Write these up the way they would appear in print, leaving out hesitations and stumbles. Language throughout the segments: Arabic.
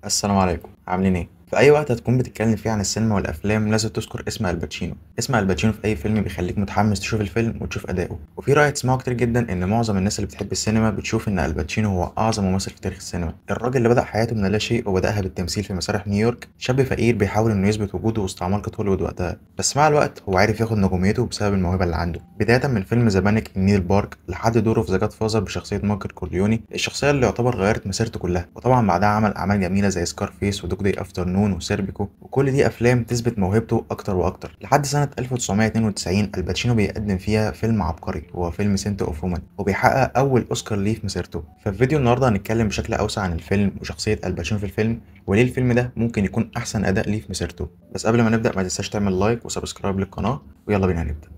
السلام عليكم، عاملين ايه؟ في أي وقت هتكون بتتكلم فيه عن السينما والأفلام لازم تذكر اسم الباتشينو، اسم الباتشينو في أي فيلم بيخليك متحمس تشوف الفيلم وتشوف أداؤه، وفي رأي تسمعه كتير جدا إن معظم الناس اللي بتحب السينما بتشوف إن الباتشينو هو أعظم ممثل في تاريخ السينما، الراجل اللي بدأ حياته من لا شيء وبدأها بالتمثيل في مسارح نيويورك، شاب فقير بيحاول إنه يثبت وجوده وسط عمالقة هوليوود وقتها، بس مع الوقت هو عارف ياخد نجوميته بسبب الموهبة اللي عنده، بداية من فيلم ذا بانيك إن نيل بارك لحد دوره في ذا جاد فازر بشخصية مايكل كورليوني، الشخصية اللي يعتبر غيرت مسيرته كلها، وطبعا بعدها عمل أعمال جميلة زي سكارفيس ودوج داي أفتر نون وسيربيكو، وكل دي أفلام تثبت موهبته أكتر وأكتر، لحد سنة 1992 الباتشينو بيقدم فيها فيلم عبقري هو فيلم سنت أوف وومن، وبيحقق أول أوسكار ليه في مسيرته. ففي فيديو النهاردة هنتكلم بشكل أوسع عن الفيلم وشخصية الباتشينو في الفيلم، وليه الفيلم ده ممكن يكون أحسن أداء ليه في مسيرته. بس قبل ما نبدأ ما تنساش تعمل لايك وسبسكرايب للقناة، ويلا بينا نبدأ.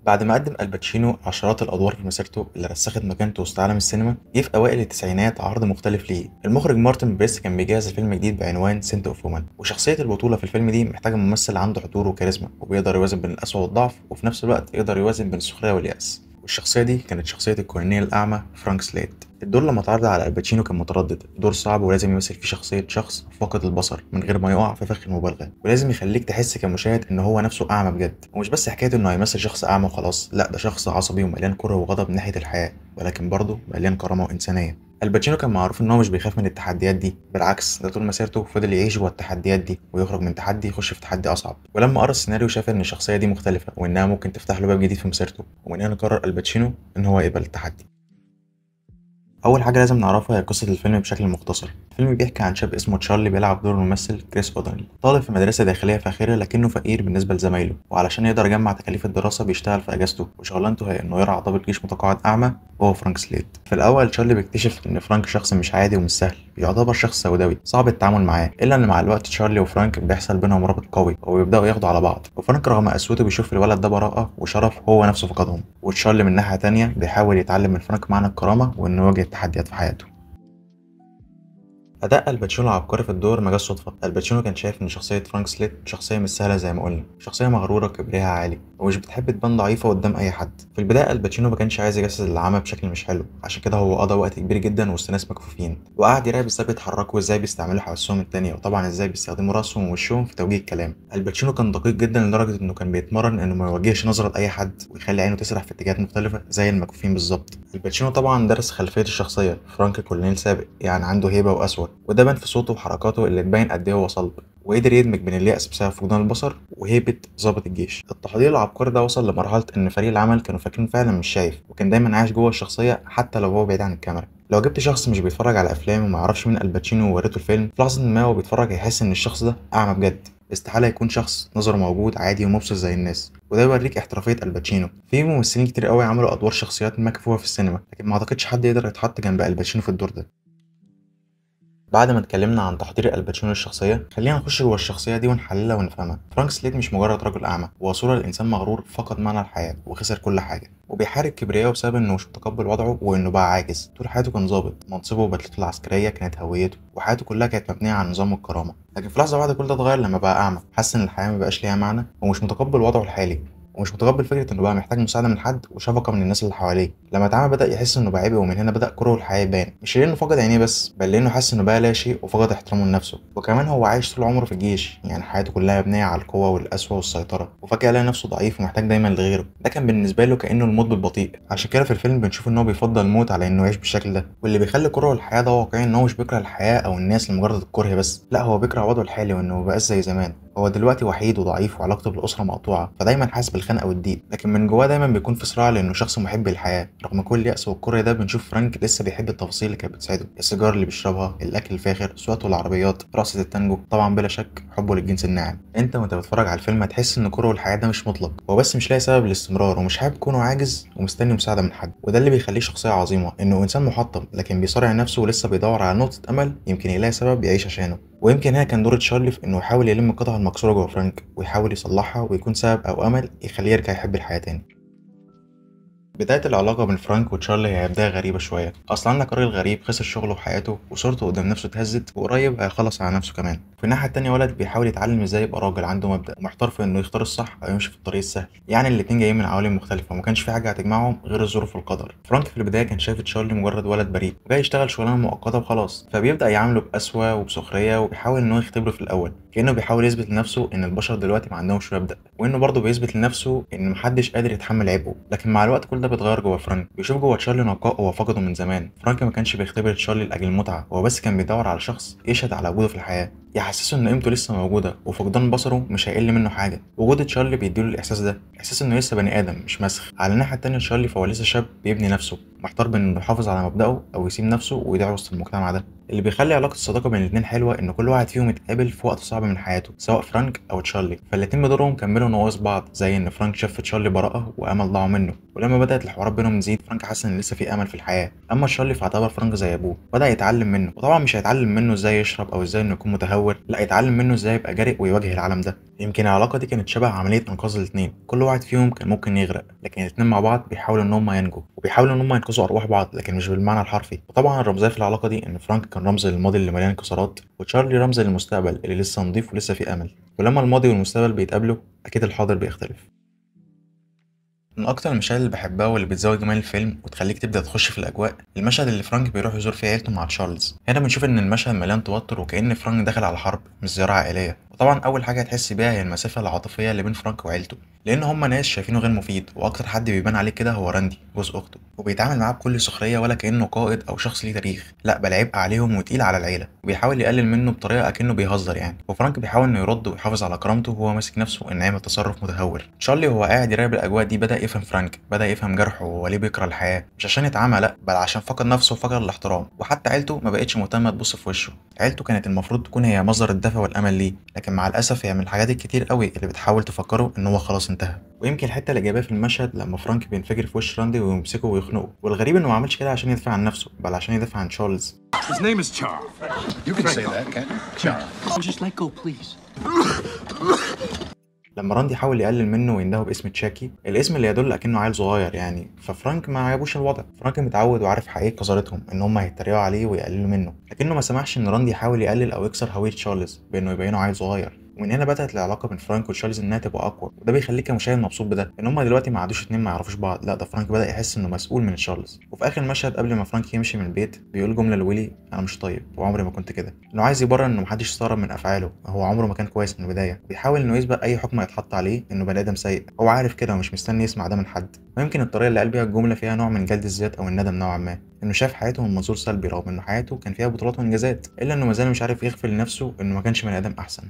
بعد ما قدم الباتشينو عشرات الأدوار في مسيرته اللي رسخت مكانته وسط عالم السينما، جه في أوائل التسعينات عرض مختلف ليه. المخرج مارتن بريس كان بيجهز فيلم جديد بعنوان سنت أوف وومن، وشخصية البطولة في الفيلم دي محتاجة ممثل عنده حضور وكاريزما وبيقدر يوازن بين القسوة والضعف، وفي نفس الوقت يقدر يوازن بين السخرية واليأس. والشخصية دي كانت شخصية الكولونيل الأعمى فرانك سليت. الدور لما اتعرض على الباتشينو كان متردد، دور صعب ولازم يمثل فيه شخصية شخص فاقد البصر من غير ما يقع في فخ المبالغة، ولازم يخليك تحس كمشاهد ان هو نفسه اعمى بجد، ومش بس حكاية انه هيمثل شخص اعمى وخلاص، لا ده شخص عصبي ومليان كره وغضب ناحية الحياة، ولكن برضه مليان كرامة وإنسانية. الباتشينو كان معروف ان هو مش بيخاف من التحديات دي، بالعكس ده طول مسيرته فضل يعيش جوه التحديات دي ويخرج من تحدي يخش في تحدي اصعب. ولما قرا السيناريو شاف ان الشخصيه دي مختلفه وانها ممكن تفتح له باب جديد في مسيرته، ومن هنا قرر الباتشينو ان هو يقبل التحدي. أول حاجة لازم نعرفها هي قصة الفيلم بشكل مختصر. الفيلم بيحكي عن شاب اسمه تشارلي بيلعب دور الممثل كريس أودرلي، طالب في مدرسة داخلية فاخرة لكنه فقير بالنسبة لزمايله، وعلشان يقدر يجمع تكاليف الدراسة بيشتغل في أجازته، وشغلانته هي إنه يرعى ضابط جيش متقاعد أعمى وهو فرانك سليت. في الأول تشارلي بيكتشف إن فرانك شخص مش عادي ومش سهل، يعتبر شخص سوداوي صعب التعامل معاه، إلا إن مع الوقت تشارلي وفرانك بيحصل بينهم رابط قوي وبيبدأوا ياخدوا على بعض، وفرانك رغم قسوته بيشوف في الولد ده براءة وشرف هو نفسه فقدهم، وتشارلي من ناحية تانية بيحاول يتعلم من فرانك معنى الكرامة وإنه يواجه التحديات في حياته. أداء الباتشينو العبقري في الدور ما جاش صدفة، الباتشينو كان شايف إن شخصية فرانك سليت شخصية مش سهلة زي ما قلنا، شخصية مغرورة وكبرياءها عالي ومش بتحب تبان ضعيفة قدام أي حد. في البداية الباتشينو ما كانش عايز يجسد العمى بشكل مش حلو، عشان كده هو قضى وقت كبير جدا وسط ناس مكفوفين، وقعد يراقب ازاي بيتحركوا وازاي بيستعملوا حواسهم التانية، وطبعا ازاي بيستخدموا راسهم ووشهم في توجيه الكلام. الباتشينو كان دقيق جدا لدرجة إنه كان بيتمرن إنه ما يوجهش نظرة لأي حد ويخلي عينه تسرح في اتجاهات مختلفة زي المكفوفين بالظبط. الباتشينو طبعا درس خلفية الشخصية، فرانك كولونيل سابق يعني عنده هيبة وقسوة، وده بان في صوته وحركاته اللي تبين قد ايه هو صلب، وقدر يدمج بين اليأس بسبب فقدان البصر وهيبة ضابط الجيش. التحضير العبقري ده وصل لمرحلة إن فريق العمل كانوا فاكرين فعلا مش شايف، وكان دايما عايش جوه الشخصية حتى لو هو بعيد عن الكاميرا. لو جبت شخص مش بيتفرج على أفلام وما يعرفش مين الباتشينو ووريته الفيلم، في لحظة ما هو بيتفرج هيحس إن الشخص ده أعمى بجد، استحالة يكون شخص نظره موجود عادي ومبسط زي الناس، وده يوريك احترافية الباتشينو. في ممثلين كتير قوي عملوا أدوار شخصيات مكفوفة في السينما، لكن ما أعتقدش حد يقدر يتحط جنب الباتشينو في الدور ده. بعد ما اتكلمنا عن تحضير الباتشينو للشخصية، خلينا نخش جوه الشخصية دي ونحللها ونفهمها. فرانك سليت مش مجرد رجل أعمى، هو صورة لإنسان مغرور فقد معنى الحياة وخسر كل حاجة، وبيحارب كبرياءه بسبب إنه مش متقبل وضعه وإنه بقى عاجز. طول حياته كان ضابط، منصبه وبدلته العسكرية كانت هويته، وحياته كلها كانت مبنية على النظام والكرامة. لكن في لحظة واحدة كل ده اتغير لما بقى أعمى، حس إن الحياة مبقاش ليها معنى ومش متقبل وضعه الحالي، ومش متقبل فكرة إنه بقى محتاج مساعدة من حد وشفقة من الناس اللي حواليه. لما اتعمى بدأ يحس إنه بقى عبء، ومن هنا بدأ كره الحياة يبان، مش لأنه فقد عينيه بس، بل لأنه حس إنه بقى لا شيء وفقد احترامه لنفسه. وكمان هو عايش طول عمره في الجيش، يعني حياته كلها مبنية على القوة والقسوة والسيطرة، وفجأة لقى نفسه ضعيف ومحتاج دايما لغيره. ده كان بالنسبة له كأنه الموت بالبطيء، عشان كده في الفيلم بنشوف إن هو بيفضل الموت على إنه يعيش بالشكل ده. واللي بيخلي كره الحياة ده واقعي إن هو مش بيكره الحياة أو الناس لمجرد الكره بس، لا هو بيكره وضعه الحالي وإنه مبقاش زي زمان. هو دلوقتي وحيد وضعيف وعلاقته بالأسرة مقطوعة، فدايما حاسس بالخنقة والضيق، لكن من جواه دايما بيكون في صراع لأنه شخص محب للحياة. رغم كل اليأس والكره ده بنشوف فرانك لسه بيحب التفاصيل اللي كانت بتسعده، السيجار اللي بيشربها، الأكل الفاخر، سواقته العربيات، رقصة التانجو، طبعا بلا شك حبه للجنس الناعم. انت وانت بتتفرج على الفيلم هتحس ان كره الحياة ده مش مطلق، هو بس مش لاقي سبب للاستمرار ومش حابب كونه عاجز ومستني مساعدة من حد، وده اللي بيخليه شخصية عظيمة، انه انسان محطم لكن بيصارع نفسه ولسه بيدور على نقطة امل يمكن يلاقي سبب يعيش عشانه. ويمكن هنا كان دور تشارلي في انه يحاول يلم القطع المكسورة جوه فرانك ويحاول يصلحها ويكون سبب او امل يخليه يرجع يحب الحياة تاني. بداية العلاقة بين فرانك وتشارلي هي بداية غريبة شوية. أصل عندك راجل غريب خسر شغله وحياته وصورته قدام نفسه اتهزت، وقريب هيخلص على نفسه كمان. في الناحية التانية ولد بيحاول يتعلم ازاي يبقى راجل عنده مبدأ ومحتار في إنه يختار الصح أو يمشي في الطريق السهل. يعني الاتنين جايين من عوالم مختلفة وما كانش في حاجة هتجمعهم غير الظروف والقدر. فرانك في البداية كان شايف تشارلي مجرد ولد بريء وجاي يشتغل شغلانة مؤقتة وخلاص، فبيبدأ يعامله بقسوة وبسخرية وبيحاول إنه يختبره في الأول، كأنه بيحاول يثبت لنفسه إن البشر دلوقتي ما عندهمش مبدأ، وإنه برضه بيثبت لنفسه إن محدش قادر يتحمل عبئه. لكن مع الوقت كل ده بيتغير جوه فرانك، بيشوف جوه تشارلي نقاء هو فقده من زمان. فرانك ما كانش بيختبر تشارلي لأجل المتعة، هو بس كان بيدور على شخص يشهد على وجوده في الحياة، يحسسه ان قيمته لسه موجوده وفقدان بصره مش هيقل منه حاجه. وجود تشارلي بيديله الاحساس ده، احساس انه لسه بني ادم مش مسخ. على الناحيه التانيه تشارلي فهو لسه شاب بيبني نفسه، محتار بين انه يحافظ على مبدأه او يسيب نفسه ويضيع وسط المجتمع ده. اللي بيخلي علاقه الصداقه بين الاتنين حلوه ان كل واحد فيهم اتقابل في وقت صعب من حياته، سواء فرانك او تشارلي، فالاتنين بدورهم كملوا نواقص بعض. زي ان فرانك شاف في تشارلي براءه وامل ضاعوا منه، ولما بدات الحوارات بينهم تزيد فرانك حس ان لسه في امل في الحياه. اما تشارلي فاعتبر فرانك زي ابوه، بدا يتعلم منه، وطبعا مش هيتعلم منه ازاي يشرب او ازاي انه يكون متهور، لا يتعلم منه ازاي يبقى جريء ويواجه العالم ده. يمكن العلاقه دي كانت شبه عمليه انقاذ الاتنين، كل واحد فيهم كان ممكن يغرق، لكن الاتنين مع بعض بيحاولوا ان هم ينجوا وبيحاولوا ان هم ينقذوا ارواح بعض، لكن مش بالمعنى الحرفي. وطبعا الرمزيه في العلاقه دي ان فرانك كان رمز للماضي اللي مليان انكسارات، وتشارلي رمز للمستقبل اللي لسه نضيف ولسه فيه امل. ولما الماضي والمستقبل بيتقابلوا اكيد الحاضر بيختلف. من اكتر المشاهد اللي بحبها واللي بتزود جمال الفيلم وتخليك تبدا تخش في الاجواء، المشهد اللي فرانك بيروح يزور فيه عيلته مع تشارلز. هنا بنشوف ان المشهد مليان توتر وكأن فرانك داخل على حرب مش زياره عائليه. وطبعا اول حاجه هتحس بيها هي المسافه العاطفيه اللي بين فرانك وعيلته، لان هما ناس شايفينه غير مفيد، واكتر حد بيبان عليه كده هو راندي جوز اخته، وبيتعامل معاه بكل سخريه ولا كانه قائد او شخص ليه تاريخ، لا بل عبء عليهم وتقيل على العيله، وبيحاول يقلل منه بطريقه اكنه بيهزر يعني. وفرانك بيحاول انه يرد ويحافظ على كرامته وهو ماسك نفسه ان يعمل تصرف متهور. تشارلي وهو قاعد يراقب الاجواء دي بدا يفهم فرانك، بدا يفهم جرحه وهو ليه بيكره الحياه، مش عشان اتعمى لا، بل عشان فقد نفسه وفقد الاحترام. وحتى عيلته ما بقتش مهتمه تبص في وشه، عيلته كانت المفروض تكون هي مصدر الدفء والامل ليه، لكن مع الاسف هي من الحاجات الكتير قوي اللي بتحاول تفكره ان هو خلاص انتهى. ويمكن الحته الايجابيه في المشهد لما فرانك بينفجر في وش راندي ويمسكه ويخنقه، والغريب انه ما عملش كده عشان يدافع عن نفسه، بل عشان يدافع عن تشارلز. His name is Charles. You can say that, can't you? Charles. Just let go, please. لما راندي حاول يقلل منه ويندهه باسم تشاكي، الاسم اللي يدل اكنه عيل صغير يعني، ففرانك ما عجبوش الوضع. فرانك متعود وعارف حقيقة قذارتهم ان هم هيتريقوا عليه ويقللوا منه، لكنه ما سمحش ان راندي يحاول يقلل او يكسر هوية تشارلز بانه يبينه عيل صغير. ومن هنا بدأت العلاقة بين فرانك وتشارلز انها تبقى اقوى، وده بيخليك كمشاهد مبسوط بده، ان هما دلوقتي ما عادوش اتنين ما يعرفوش بعض، لا ده فرانك بدأ يحس انه مسؤول من تشارلز. وفي اخر مشهد قبل ما فرانك يمشي من البيت بيقول جملة لويلي: انا مش طيب وعمري ما كنت كده، انه عايز يبرر انه محدش استغرب من افعاله، هو عمره ما كان كويس من البداية، بيحاول انه يسبق اي حكم يتحط عليه انه بني ادم سيء، هو عارف كده ومش مستني يسمع ده من حد. ويمكن الطريقة اللي قال بيها الجملة فيها نوع من جلد الذات او الندم نوعا ما، انه شاف حياته من منظور سلبي رغم انه حياته كان فيها بطولات وانجازات، الا انه مازال مش عارف يغفر لنفسه انه ما كانش بني ادم احسن.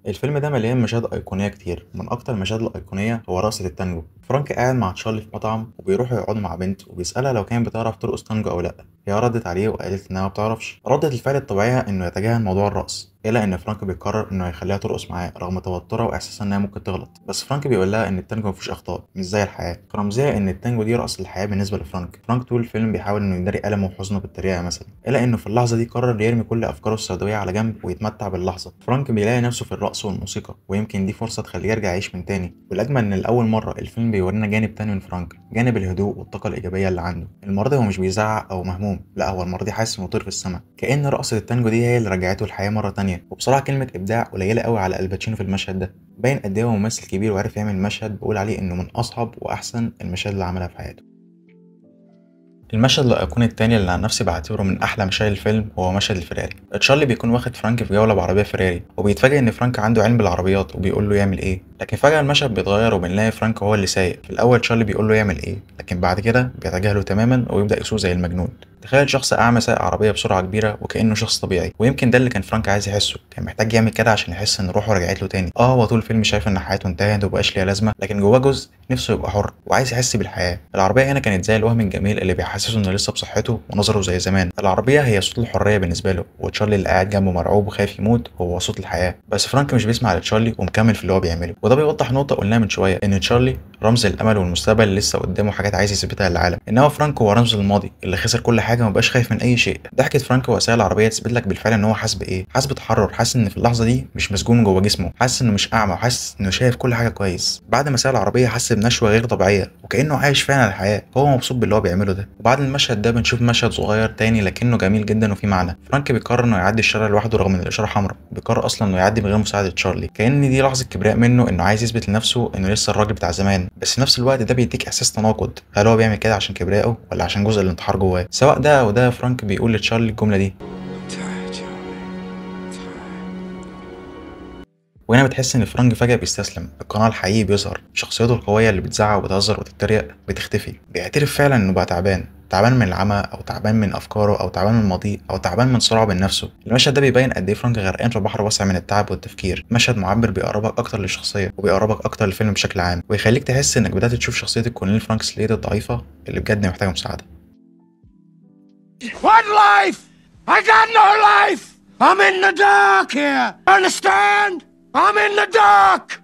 الفيلم ده مليان مشاهد أيقونية كتير، من أكتر المشاهد الأيقونية هو رقصة التانجو. فرانك قاعد مع تشارلي في مطعم وبيروحوا يقعدوا مع بنت وبيسألها لو كانت بتعرف ترقص تانجو أو لأ، هي ردت عليه وقالت إنها ما بتعرفش. ردة الفعل الطبيعية إنه يتجاهل موضوع الرقص، إلا إن فرانك بيقرر إنه هيخليها ترقص معاه رغم توترها وإحساسها إنها ممكن تغلط، بس فرانك بيقول لها إن التانجو مفيهوش أخطاء مش زي الحياة، فرمزية إن التانجو دي رقص الحياة بالنسبة لفرانك. فرانك طول الفيلم بيحاول إنه يداري ألمه وحزنه بالتريقة مثلا، إلا إنه في اللحظة دي قرر يرمي كل أفكاره السوداوية على جنب ويتمتع باللحظة. فرانك بيلاقي نفسه في الرقص والموسيقى، ويمكن دي فرصة تخليه يرجع يعيش من تاني. والأجمل إن لأول مرة الفيلم بيورينا جانب تاني من فرانك، جانب الهدوء والطاقة الإيجابية اللي عنده. المرة دي هو مش بيزعق أو مهموم، لا هو المرة دي حاسس إنه طير في السما، كأن رقصة التانجو دي هي اللي رجعته الحياة مرة تانية. وبصراحة كلمة إبداع قليلة قوي على الباتشينو في المشهد ده، باين قد إيه هو ممثل كبير وعارف يعمل مشهد بقول عليه إنه من أصعب وأحسن المشاهد اللي عملها في حياته. المشهد الايقوني التاني اللي عن نفسي بعتبره من احلى مشاهد الفيلم هو مشهد الفيراري. تشارلي بيكون واخد فرانك في جوله بعربيه فيراري، وبيتفاجئ ان فرانك عنده علم بالعربيات وبيقول له يعمل ايه، لكن فجاه المشهد بيتغير وبنلاقي فرانك هو اللي سايق. في الاول تشارلي بيقول له يعمل ايه، لكن بعد كده بيتجاهله تماما ويبدا يسوق زي المجنون. تخيل شخص اعمى سايق عربيه بسرعه كبيره وكانه شخص طبيعي، ويمكن ده اللي كان فرانك عايز يحسه، كان محتاج يعمل كده عشان يحس ان روحه رجعت له تاني. هو طول الفيلم شايف ان حياته انتهت ومبقاش ليها لازمه، لكن جواه جزء نفسه يبقى حر وعايز يحس بالحياه. العربيه هنا كانت زي الوهم الجميل اللي بيحسسه انه لسه بصحته ونظره زي زمان. العربيه هي صوت الحريه بالنسبه له، وتشارلي اللي قاعد جنبه مرعوب وخايف يموت هو صوت الحياه. بس فرانك مش بيسمع لتشارلي ومكمل في اللي هو بيعمله، وده بيوضح نقطه قلناها من شويه، ان تشارلي رمز الامل والمستقبل اللي لسه قدامه حاجات عايز يثبتها للعالم، انما فرانك هو رمز الماضي اللي خسر كل حاجه ومبقاش خايف من اي شيء. ضحكه فرانك وسائل العربيه تثبت لك بالفعل ان هو حاسس بايه، حاسس بتحرر، حاسس ان في اللحظه دي مش مسجون جوه جسمه، حاسس انه مش اعمى، وحاسس انه شايف كل حاجه كويس. بعد مسائل العربيه حس بنشوه غير طبيعيه وكانه عايش فعلا الحياه، هو مبسوط باللي هو بيعمله ده. وبعد المشهد ده بنشوف مشهد صغير تاني لكنه جميل جدا وفيه معنى. فرانك بيقرر انه يعدي الشارع لوحده رغم ان الاشاره حمراء، بيقرر اصلا انه يعدي من غير مساعده تشارلي، كأن دي لحظه كبرياء منه، انه عايز يثبت لنفسه انه لسه الراجل بتاع زمان. بس في نفس الوقت ده بيديك احساس تناقض، هل هو بيعمل كده عشان كبريائه ولا عشان جزء الانتحار جواه؟ سواء ده او ده، فرانك بيقول لتشارلي الجمله دي. وهنا بتحس ان فرانك فجأة بيستسلم، القناع الحقيقي بيظهر، شخصيته القوية اللي بتزعق وبتهزر وتتريق بتختفي، بيعترف فعلا انه بقى تعبان من العمى، او تعبان من افكاره، او تعبان من ماضيه، او تعبان من صراعه بين نفسه. المشهد ده بيبين قد ايه فرانك غرقان في بحر واسع من التعب والتفكير، مشهد معبر بيقربك اكتر للشخصيه وبيقربك اكتر للفيلم بشكل عام، ويخليك تحس انك بدات تشوف شخصيه الكولونيل فرانك سليد الضعيفه اللي بجد محتاجه مساعده. What life? I got no life! I'm in the dark here! Understand? I'm in the dark!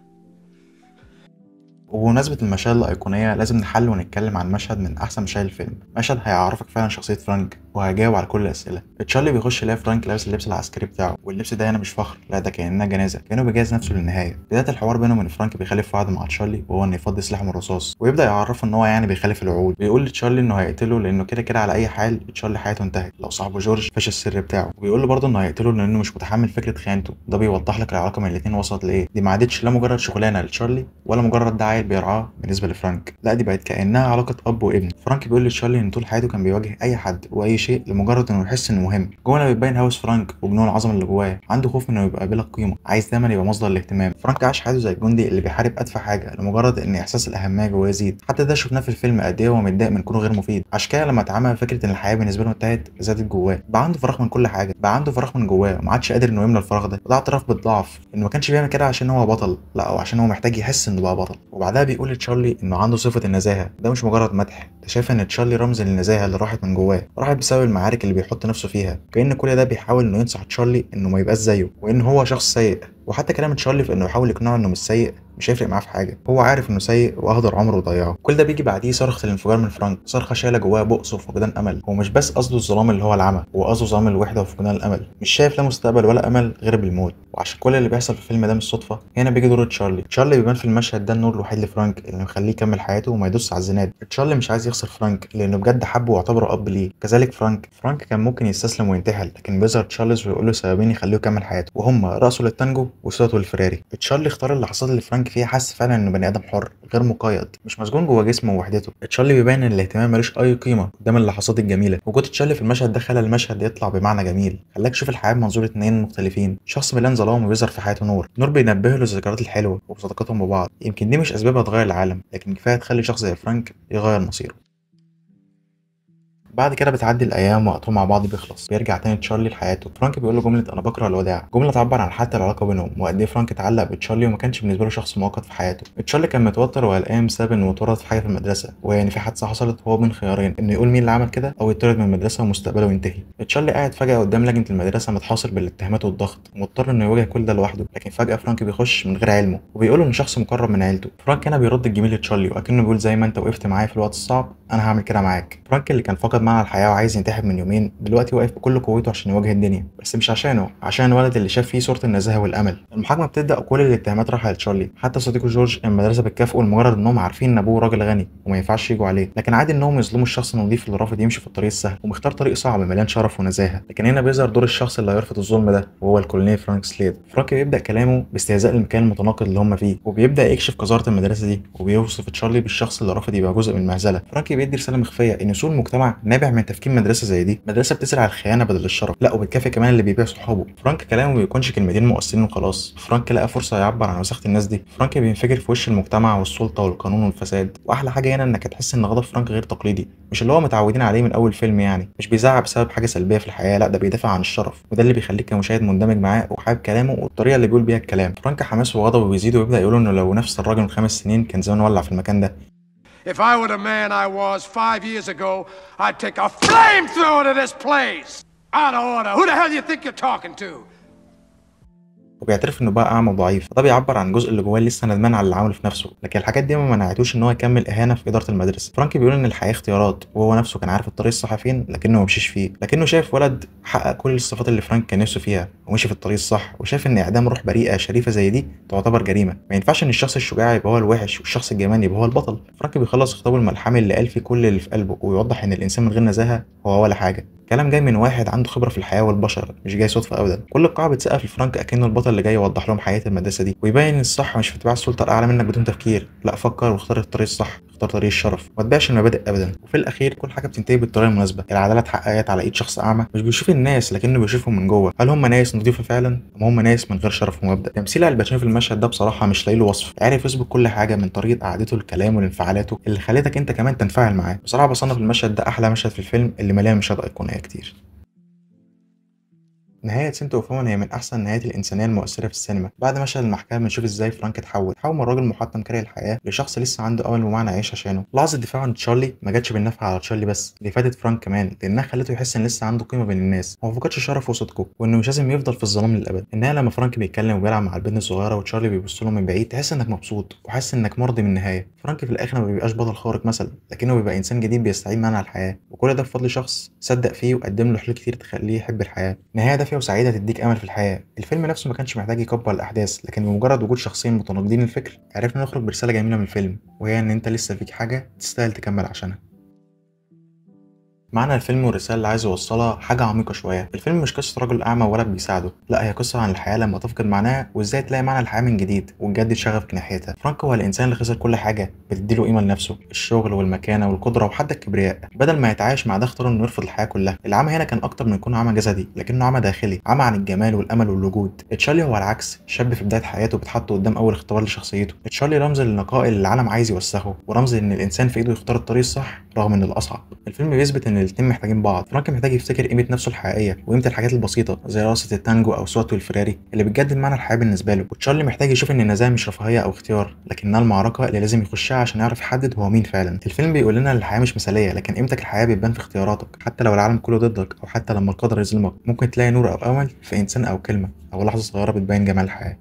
وبمناسبة المشاهد الأيقونية لازم نحل ونتكلم عن مشهد من أحسن مشاهد الفيلم، مشهد هيعرفك فعلا شخصية فرانك وهيجاوب على كل الأسئلة. تشارلي بيخش يلاقي فرانك لابس اللبس العسكري بتاعه، واللبس ده هنا مش فخر، لا ده كأنها جنازة، كأنه بيجهز نفسه للنهاية. بداية الحوار بينهم إن فرانك بيخالف وعد مع تشارلي، وهو إنه يفضي سلاحه من الرصاص، ويبدأ يعرفه إن هو يعني بيخالف الوعود. بيقول لتشارلي إنه هيقتله لأنه كده كده على أي حال تشارلي حياته انتهت لو صاحبه جورج فشى السر بتاعه، وبيقول له برضه إنه هيقتله لأنه مش متحمل فكرة خيانته. ده بيوضح لك العلاقة من الاتنين وصلت لإيه، دي ما عادتش لا مجرد شغلانة لتشارلي ولا مجرد ده عيل بيرعاه بالنسبة لفرانك، لا دي بقت كأنها علاقة أب وابن. فرانك بيقول لتشارلي إن طول حياته كان بيواجه أي حد وأي شيء لمجرد إنه يحس إنه مهم. جوه بيبين هوس فرانك وجنون العظمة اللي جواه، عنده خوف من إنه يبقى بلا قيمة، عايز دايما يبقى مصدر الاهتمام. فرانك عاش حياته زي الجندي اللي بيحارب أتفه حاجة لمجرد إن إحساس الأهمية جواه يزيد. حتى ده شفناه في الفيلم قد إيه هو متضايق من كونه غير مفيد، عشان كده لما اتعمل فكرة إن الحياة بالنسبة له انتهت زادت جواه، بقى عنده فراغ من كل حاجة، بقى عنده فراغ من جواه وما عادش قادر إنه يملى الفراغ ده. وده اعتراف بالضعف، إنه ما كانش بيعمل كده عشان هو بطل، لا أو عشان هو محتاج يحس إنه بقى بطل. وبعدها بيقول لتشارلي إنه عنده صفة النزاهة، ده مش مجرد مدح، ده شايف ان تشارلي رمز للنزاهه اللي راحت من جواه، راحت بسبب المعارك اللي بيحط نفسه فيها، كأن كل ده بيحاول انه ينصح تشارلي انه ما يبقاش زيه وان هو شخص سيء. وحتى كلام تشارلي في انه يحاول يقنعه انه مش سيء مش هيفرق معاه في حاجه، هو عارف انه سيء واهدر عمره وضيعه. كل ده بيجي بعديه صرخه الانفجار من فرانك، صرخه شايله جواها بؤس وفقدان امل. هو مش بس قصده الظلام اللي هو العمى، هو قصده ظلام الوحده وفقدان الامل، مش شايف لا مستقبل ولا امل غير بالموت. وعشان كل اللي بيحصل في الفيلم ده مش صدفه، هنا بيجي دور تشارلي بيبان في المشهد ده النور الوحيد لفرانك اللي مخليه يكمل حياته وما يدوس على الزناد. تشارلي مش عايز يخسر فرانك لانه بجد حبه واعتبره اب ليه، كذلك فرانك كان ممكن يستسلم وينتحر، لكن بيظهر تشارلز ويقول له سببين يخليه يكمل حياته، وهما راسه للتانجو وصوته للفراري. تشارلي اختار اللحظات اللي فرانك فيها حس فعلا انه بني ادم حر غير مقيد، مش مسجون جوه جسمه ووحدته. تشارلي بيبين ان الاهتمام ملوش اي قيمه قدام اللحظات الجميله. وجود تشارلي في المشهد ده خلى المشهد يطلع بمعنى جميل، خلاك تشوف الحياه بمنظور اتنين مختلفين، شخص مليان ظلام وبيظهر في حياته نور بينبهه للذكريات الحلوه وصداقتهم ببعض. يمكن دي مش اسبابها تغير العالم، لكن كفايه تخلي شخص زي فرانك يغير مصيره. بعد كده بتعدي الايام وقتهم مع بعض بيخلص، بيرجع تاني تشارلي لحياته. فرانك بيقول له جمله انا بكره الوداع، جمله تعبر عن حتى العلاقه بينهم وقد ايه فرانك اتعلق بتشارلي وما كانش بالنسبه له شخص مؤقت في حياته. تشارلي كان متوتر وقلقان بسبب انه اتورط في حاجه في المدرسه، ويعني في حادثه حصلت وهو بين خيارين، انه يقول مين اللي عمل كده او يطرد من المدرسه ومستقبله ينتهي. تشارلي قاعد فجاه قدام لجنه المدرسه متحاصر بالاتهامات والضغط ومضطر انه يواجه كل ده لوحده، لكن فجاه فرانك بيخش من غير علمه وبيقول له انه شخص مقرب من عيلته. فرانك هنا بيرد الجميل لتشارلي وكأنه بيقول زي ما انت وقفت معايا في الوقت الصعب انا هعمل كده معاك. فرانك اللي كان فقد معنى الحياه وعايز ينتحر من يومين دلوقتي واقف بكل قوته عشان يواجه الدنيا، بس مش عشانه، عشان الولد اللي شاف فيه صورة النزاهة والأمل. المحاكمة بتبدأ وكل الاتهامات رايحة لتشارلي، حتى صديقه جورج المدرسة بتكافئه لمجرد إنهم عارفين إن أبوه راجل غني وما ينفعش يجوا عليه، لكن عادي إنهم يظلموا الشخص النظيف اللي رافض يمشي في الطريق السهل ومختار طريق صعب مليان شرف ونزاهة. لكن هنا بيظهر دور الشخص اللي هيرفض الظلم ده، وهو الكولونيل فرانك سليد. فرانك بيبدأ كلامه باستهزاء المكان المتناقض اللي هم فيه، وبيبدأ يكشف قذارة المدرسة دي، وبيوصف تشارلي بالشخص اللي رافض يبقى جزء من المهزلة. فرانك بيدي رسالة مخفية إن سوء المجتمع نابع من تفكير مدرسة زي دي، مدرسة بتزرع الخيانة بدل الشرف، لا وبتكافئ كمان اللي بيبيع صحابه. فرانك كلامه ما بيكونش كلمتين مؤثرين وخلاص، فرانك لقى فرصة يعبر عن وساخة الناس دي. فرانك بينفجر في وش المجتمع والسلطة والقانون والفساد، واحلى حاجة هنا انك هتحس ان غضب فرانك غير تقليدي، مش اللي هو متعودين عليه من اول فيلم، يعني مش بيزعق بسبب حاجة سلبية في الحياة، لا ده بيدافع عن الشرف، وده اللي بيخليك كمشاهد مندمج معاه وحابب كلامه والطريقة اللي بيقول بيها الكلام. فرانك حماسه وغضبه بيزيد ويبدأ يقول انه لو نفس الراجل من 5 سنين كان زمان ولع في المكان ده. If I were the man I was 5 years ago, I'd take a flamethrower to this place! Out of order! Who the hell do you think you're talking to? وبيعترف انه بقى اعمى وضعيف، فده بيعبر عن الجزء اللي جواه لسه ندمان على اللي عمله في نفسه. لكن الحاجات دي ما منعتوش ان هو يكمل اهانه في اداره المدرسه. فرانك بيقول ان الحياه اختيارات، وهو نفسه كان عارف الطريق الصح فين لكنه ما مشيش فيه. لكنه شايف ولد حقق كل الصفات اللي فرانك كان نفسه فيها ومشي في الطريق الصح، وشايف ان اعدام روح بريئه شريفه زي دي تعتبر جريمه. ما ينفعش ان الشخص الشجاع يبقى هو الوحش والشخص الجبان يبقى هو البطل. فرانك بيخلص خطابه الملحمي اللي قال فيه كل اللي في قلبه، ويوضح ان الانسان من غير نزاهه هو ولا حاجه. كلام جاي من واحد عنده خبره في الحياه والبشر، مش جاي صدفه ابدا. كل القاعه بتسقف لفرانك اكنه البطل اللي جاي يوضح لهم حياه المدرسه دي، ويبين ان الصح مش في اتباع السلطه الاعلى منك بدون تفكير. لا، فكر واختار الطريق الصح، اختار طريق الشرف، ما تبيعش المبادئ ابدا. وفي الاخير كل حاجه بتنتهي بالطريقه المناسبه. العداله اتحققت على ايد شخص اعمى مش بيشوف الناس لكنه بيشوفهم من جوه. هل هم ناس نضيفه فعلا ام هم ناس من غير شرف ومبدا؟ تمثيل الباتشينو في المشهد ده بصراحه مش لاقي له وصف. عارف يثبت كل حاجه من طريقه قعدته الكلام والانفعالاته اللي خلتك انت كمان تنفعل معاه. بصراحه بصنف المشهد ده احلى مشهد في الفيلم اللي مليان مشاهد ايقونيه كتير. نهاية سنت اوف وومن هي من أحسن النهايات الإنسانية المؤثرة في السينما. بعد مشهد المحكمة بنشوف إزاي فرانك اتحول من راجل محطم كاره الحياة لشخص لسه عنده أمل ومعنى يعيش عشانه. لحظة الدفاع عن تشارلي ما جاتش بالنفع على تشارلي بس، دي فاتت فرانك كمان، لأنها خلته يحس إن لسه عنده قيمة بين الناس وما فقدش شرفه وصدقه، وإنه مش لازم يفضل في الظلام للأبد. النهاية لما فرانك بيتكلم وبيلعب مع البنت الصغيرة وتشارلي بيبص له من بعيد، تحس إنك مبسوط وحاسس إنك مرضي من النهاية. فرانك في الآخر ما بيبقاش بطل خارق مثلا، لكنه بيبقى إنسان جديد بيستعيد معنى الحياة، وكل ده بفضل شخص صدق فيه وقدم له حلول كتير تخليه يحب الحياة. نهاية دافية وسعيدة تديك أمل في الحياة. الفيلم نفسه ما كانش محتاج يكبر الأحداث، لكن بمجرد وجود شخصين متناقضين الفكر عرفنا نخرج برسالة جميلة من الفيلم، وهي إن أنت لسه فيك حاجة تستاهل تكمل عشانها. معنى الفيلم والرسالة اللي عايز يوصلها حاجة عميقة شوية. الفيلم مش قصة راجل أعمى وولد بيساعده، لا، هي قصة عن الحياة لما تفقد معناها وإزاي تلاقي معنى الحياة من جديد وتجدد شغفك ناحيتها. فرانك هو الإنسان اللي خسر كل حاجة بتديله قيمة لنفسه، الشغل والمكانة والقدرة وحتى الكبرياء. بدل ما يتعايش مع ده اختار إنه يرفض الحياة كلها. العمى هنا كان أكتر من يكون عمى جسدي، لكنه عمى داخلي، عمى عن الجمال والأمل والوجود. تشارلي هو العكس، شاب في بداية حياته بيتحط قدام أول اختبار لشخصيته. تشارلي رمز للنقاء اللي العالم عايز يوسخه، ورمز إن الإنسان في إيده يختار الطريق الصح رغم إن الأصعب. الفيلم بيثبت إن الاتنين محتاجين بعض. فرانك محتاج يفتكر قيمة نفسه الحقيقية وقيمة الحاجات البسيطة زي رقصة التانجو أو سواقته الفراري اللي بتجدد معنى الحياة بالنسبة له. وتشارلي محتاج يشوف إن النزاهة مش رفاهية أو اختيار، لكنها المعركة اللي لازم يخشها عشان يعرف يحدد هو مين فعلا. الفيلم بيقول لنا إن الحياة مش مثالية، لكن قيمتك الحياة بتبان في اختياراتك. حتى لو العالم كله ضدك أو حتى لما القدر يظلمك، ممكن تلاقي نور أو أمل في إنسان أو كلمة أو لحظة صغيرة بتبين جمال الحياة.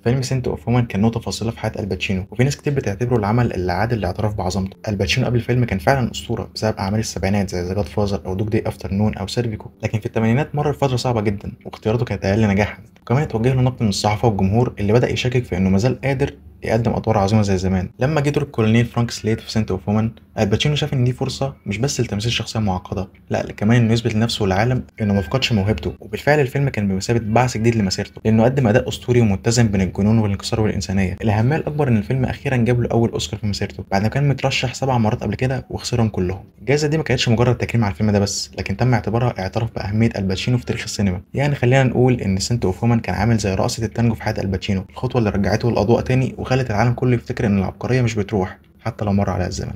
فيلم سنت اوف وومن كان نقطة فاصلة في حياة الباتشينو، وفي ناس كتير بتعتبره العمل اللي عاد الاعتراف بعظمته. الباتشينو قبل الفيلم كان فعلا أسطورة بسبب أعمال السبعينات زي ذا جاد فازر أو دوج داي أفتر نون أو سيرفيكو، لكن في الثمانينات مر بفترة صعبة جدا واختياراته كانت أقل نجاحا، وكمان اتوجه له نقد من الصحافة والجمهور اللي بدأ يشكك في إنه مازال قادر يقدم ادوار عظيمه زي زمان. لما جه دور الكولونيل فرانك سليت في سنت اوف وومن، الباتشينو شاف ان دي فرصه مش بس لتمثيل شخصيه معقده، لا، كمان انه يثبت لنفسه والعالم انه ما فقدش موهبته. وبالفعل الفيلم كان بمثابه بعث جديد لمسيرته، لانه قدم اداء اسطوري ومتزن بين الجنون والانكسار والانسانيه. الاهميه الاكبر ان الفيلم اخيرا جاب له اول اوسكار في مسيرته بعد ما كان مترشح 7 مرات قبل كده وخسرهم كلهم. الجائزه دي ما كانتش مجرد تكريم على الفيلم ده بس، لكن تم اعتبارها اعتراف باهميه الباتشينو في تاريخ السينما. يعني خلينا نقول ان سنت اوف وومن كان عامل زي رقصه التانجو في حياه الباتشينو، الخطوه اللي رجعته للاضواء تاني وخلت العالم كله يفتكر ان العبقريه مش بتروح حتى لو مر عليها الزمن.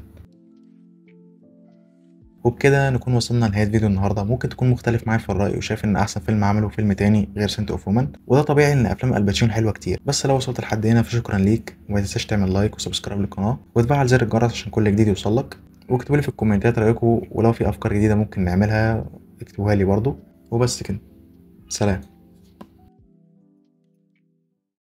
وبكده نكون وصلنا لنهايه فيديو النهارده. ممكن تكون مختلف معايا في الراي وشايف ان احسن فيلم عمله فيلم تاني غير سنت اوف وومن، وده طبيعي لان افلام الباتشينو حلوه كتير، بس لو وصلت لحد هنا فشكرا ليك، وما تنساش تعمل لايك وسبسكرايب للقناه وتفعل زر الجرس عشان كل جديد يوصلك، واكتبوا لي في الكومنتات رايكم، ولو في افكار جديده ممكن نعملها اكتبوها لي برضو. وبس كده، سلام.